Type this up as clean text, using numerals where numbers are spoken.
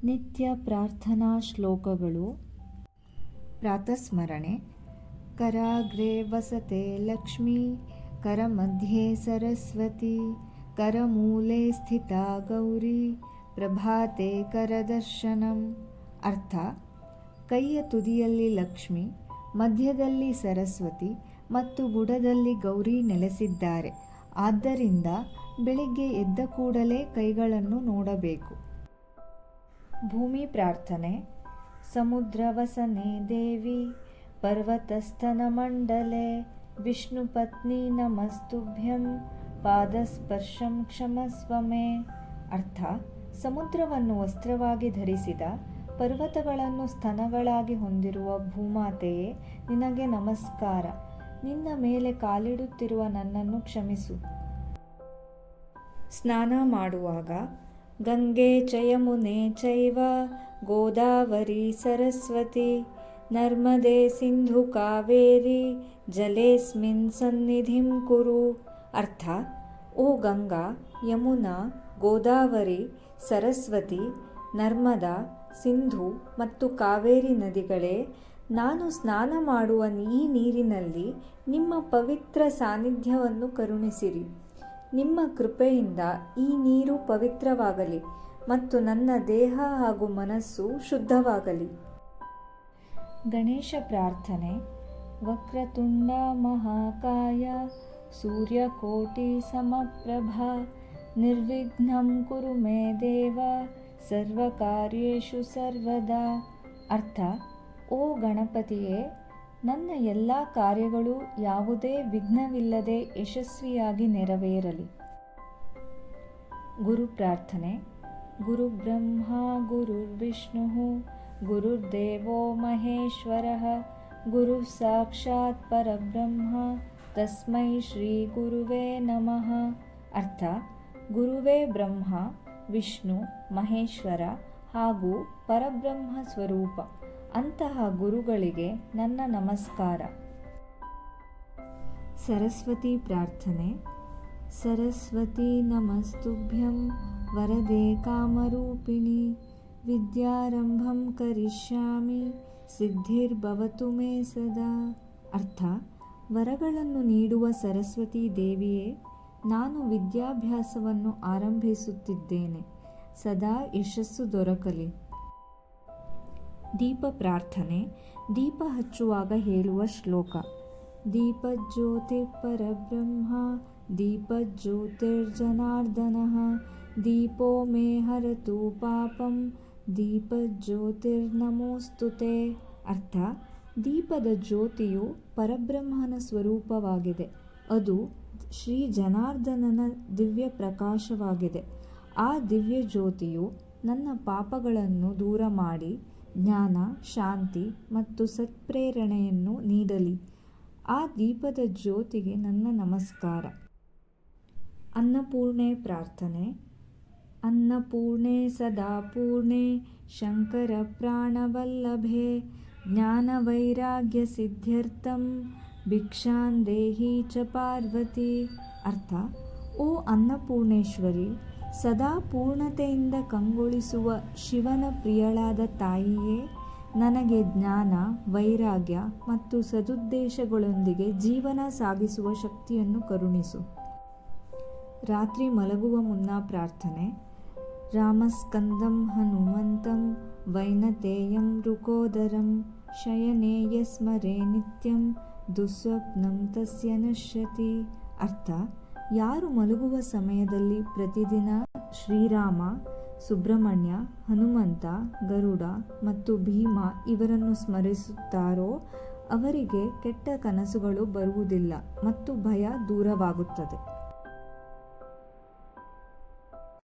ನಿತ್ಯ ಪ್ರಾರ್ಥನಾ ಶ್ಲೋಕಗಳು. ಪ್ರಾತಸ್ಮರಣೆ. ಕರಾಗ್ರೆ ವಸತೆ ಲಕ್ಷ್ಮೀ, ಕರಮಧ್ಯೆ ಸರಸ್ವತಿ, ಕರಮೂಲೆ ಸ್ಥಿತಾ ಗೌರಿ, ಪ್ರಭಾತೆ ಕರದರ್ಶನಂ. ಅರ್ಥ: ಕೈಯ ತುದಿಯಲ್ಲಿ ಲಕ್ಷ್ಮಿ, ಮಧ್ಯದಲ್ಲಿ ಸರಸ್ವತಿ ಮತ್ತು ಬುಡದಲ್ಲಿ ಗೌರಿ ನೆಲೆಸಿದ್ದಾರೆ. ಆದ್ದರಿಂದ ಬೆಳಿಗ್ಗೆ ಎದ್ದ ಕೂಡಲೇ ಕೈಗಳನ್ನು ನೋಡಬೇಕು. ಭೂಮಿ ಪ್ರಾರ್ಥನೆ. ಸಮುದ್ರವಸನೆ ದೇವಿ, ಪರ್ವತಸ್ಥನಮಂಡಲೆ, ವಿಷ್ಣುಪತ್ನಿ ನಮಸ್ತುಭ್ಯಂ, ಪಾದಸ್ಪರ್ಶಂ ಕ್ಷಮಸ್ವ ಮೇ. ಅರ್ಥ: ಸಮುದ್ರವನ್ನು ವಸ್ತ್ರವಾಗಿ ಧರಿಸಿದ, ಪರ್ವತಗಳನ್ನು ಸ್ತನಗಳಾಗಿ ಹೊಂದಿರುವ ಭೂಮಾತೆಯೇ, ನಿನಗೆ ನಮಸ್ಕಾರ. ನಿನ್ನ ಮೇಲೆ ಕಾಲಿಡುತ್ತಿರುವ ನನ್ನನ್ನು ಕ್ಷಮಿಸು. ಸ್ನಾನ ಮಾಡುವಾಗ ಗಂಗೆ ಚ ಯಮುನೆ ಚೈವ ಗೋದಾವರಿ ಸರಸ್ವತಿ, ನರ್ಮದೆ ಸಿಂಧು ಕಾವೇರಿ ಜಲೇಸ್ಮಿನ್ ಸನ್ನಿಧಿಂ ಕುರು. ಅರ್ಥ: ಓ ಗಂಗಾ, ಯಮುನಾ, ಗೋದಾವರಿ, ಸರಸ್ವತಿ, ನರ್ಮದಾ, ಸಿಂಧು ಮತ್ತು ಕಾವೇರಿ ನದಿಗಳೇ, ನಾನು ಸ್ನಾನ ಮಾಡುವ ಈ ನೀರಿನಲ್ಲಿ ನಿಮ್ಮ ಪವಿತ್ರ ಸಾನ್ನಿಧ್ಯವನ್ನು ಕರುಣಿಸಿರಿ. ನಿಮ್ಮ ಕೃಪೆಯಿಂದ ಈ ನೀರು ಪವಿತ್ರವಾಗಲಿ ಮತ್ತು ನನ್ನ ದೇಹ ಹಾಗೂ ಮನಸ್ಸು ಶುದ್ಧವಾಗಲಿ. ಗಣೇಶ ಪ್ರಾರ್ಥನೆ. ವಕ್ರತುಂಡ ಮಹಾಕಾಯ, ಸೂರ್ಯಕೋಟಿ ಸಮಪ್ರಭಾ, ನಿರ್ವಿಘ್ನಂ ಕುರು ಮೇ ದೇವ, ಸರ್ವಕಾರ್ಯೇಷು ಸರ್ವದಾ. ಅರ್ಥ: ಓ ಗಣಪತಿಯೇ, ನನ್ನ ಎಲ್ಲ ಕಾರ್ಯಗಳು ಯಾವುದೇ ವಿಘ್ನವಿಲ್ಲದೆ ಯಶಸ್ವಿಯಾಗಿ ನೆರವೇರಲಿ. ಗುರು ಪ್ರಾರ್ಥನೆ. ಗುರುಬ್ರಹ್ಮ ಗುರುರ್ವಿಷ್ಣು ಗುರುರ್ದೇವೋ ಮಹೇಶ್ವರಃ, ಗುರು ಸಾಕ್ಷಾತ್ ಪರಬ್ರಹ್ಮ, ತಸ್ಮೈ ಶ್ರೀ ಗುರುವೇ ನಮಃ. ಅರ್ಥ: ಗುರುವೇ ಬ್ರಹ್ಮ, ವಿಷ್ಣು, ಮಹೇಶ್ವರ ಹಾಗೂ ಪರಬ್ರಹ್ಮ ಸ್ವರೂಪ. ಅಂತಹ ಗುರುಗಳಿಗೆ ನನ್ನ ನಮಸ್ಕಾರ. ಸರಸ್ವತಿ ಪ್ರಾರ್ಥನೆ. ಸರಸ್ವತಿ ನಮಸ್ತುಭ್ಯಂ ವರದೆ ಕಾಮರೂಪಿಣಿ, ವಿದ್ಯಾರಂಭಂ ಕರಿಷ್ಯಾಮಿ, ಸಿದ್ಧಿರ್ಭವತು ಮೇ ಸದಾ. ಅರ್ಥ: ವರಗಳನ್ನು ನೀಡುವ ಸರಸ್ವತಿ ದೇವಿಯೇ, ನಾನು ವಿದ್ಯಾಭ್ಯಾಸವನ್ನು ಆರಂಭಿಸುತ್ತಿದ್ದೇನೆ. ಸದಾ ಯಶಸ್ಸು ದೊರಕಲಿ. ದೀಪ ಪ್ರಾರ್ಥನೆ. ದೀಪ ಹಚ್ಚುವಾಗ ಹೇಳುವ ಶ್ಲೋಕ. ದೀಪಜ್ಯೋತಿ ಪರಬ್ರಹ್ಮ, ದೀಪಜ್ಯೋತಿರ್ಜನಾರ್ದನಃ, ದೀಪೋ ಮೇ ಹರತು ಪಾಪಂ, ದೀಪಜ್ಯೋತಿರ್ನಮೋಸ್ತುತೆ. ಅರ್ಥ: ದೀಪದ ಜ್ಯೋತಿಯು ಪರಬ್ರಹ್ಮನ ಸ್ವರೂಪವಾಗಿದೆ. ಅದು ಶ್ರೀ ಜನಾರ್ದನನ ದಿವ್ಯ ಪ್ರಕಾಶವಾಗಿದೆ. ಆ ದಿವ್ಯ ಜ್ಯೋತಿಯು ನನ್ನ ಪಾಪಗಳನ್ನು ದೂರ ಮಾಡಿ ಜ್ಞಾನ, ಶಾಂತಿ ಮತ್ತು ಸತ್ಪ್ರೇರಣೆಯನ್ನು ನೀಡಲಿ. ಆ ದೀಪದ ಜ್ಯೋತಿಗೆ ನನ್ನ ನಮಸ್ಕಾರ. ಅನ್ನಪೂರ್ಣೆ ಪ್ರಾರ್ಥನೆ. ಅನ್ನಪೂರ್ಣೆ ಸದಾ ಪೂರ್ಣೆ, ಶಂಕರ ಪ್ರಾಣವಲ್ಲಭೆ, ಜ್ಞಾನವೈರಾಗ್ಯ ಸಿದ್ಧ್ಯರ್ಥಂ, ಭಿಕ್ಷಾನ್ ದೇಹಿ ಚ ಪಾರ್ವತಿ. ಅರ್ಥ: ಓ ಅನ್ನಪೂರ್ಣೇಶ್ವರಿ, ಸದಾ ಪೂರ್ಣತೆಯಿಂದ ಕಂಗೊಳಿಸುವ ಶಿವನ ಪ್ರಿಯಳಾದ ತಾಯಿಯೇ, ನನಗೆ ಜ್ಞಾನ, ವೈರಾಗ್ಯ ಮತ್ತು ಸದುದ್ದೇಶಗಳೊಂದಿಗೆ ಜೀವನ ಸಾಗಿಸುವ ಶಕ್ತಿಯನ್ನು ಕರುಣಿಸು. ರಾತ್ರಿ ಮಲಗುವ ಮುನ್ನ ಪ್ರಾರ್ಥನೆ. ರಾಮಸ್ಕಂದಂ ಹನುಮಂತಂ ವೈನತೇಯಂ ಋಕೋದರಂ, ಶಯನೆ ಯಸ್ಮರೆ ನಿತ್ಯಂ, ದುಸ್ವಪ್ನಂ ತಸ್ಯ ನಶ್ಯತಿ. ಅರ್ಥ: ಯಾರು ಮಲಗುವ ಸಮಯದಲ್ಲಿ ಪ್ರತಿದಿನ ಶ್ರೀರಾಮ, ಸುಬ್ರಹ್ಮಣ್ಯ, ಹನುಮಂತ, ಗರುಡ ಮತ್ತು ಭೀಮ ಇವರನ್ನು ಸ್ಮರಿಸುತ್ತಾರೋ ಅವರಿಗೆ ಕೆಟ್ಟ ಕನಸುಗಳು ಬರುವುದಿಲ್ಲ ಮತ್ತು ಭಯ ದೂರವಾಗುತ್ತದೆ.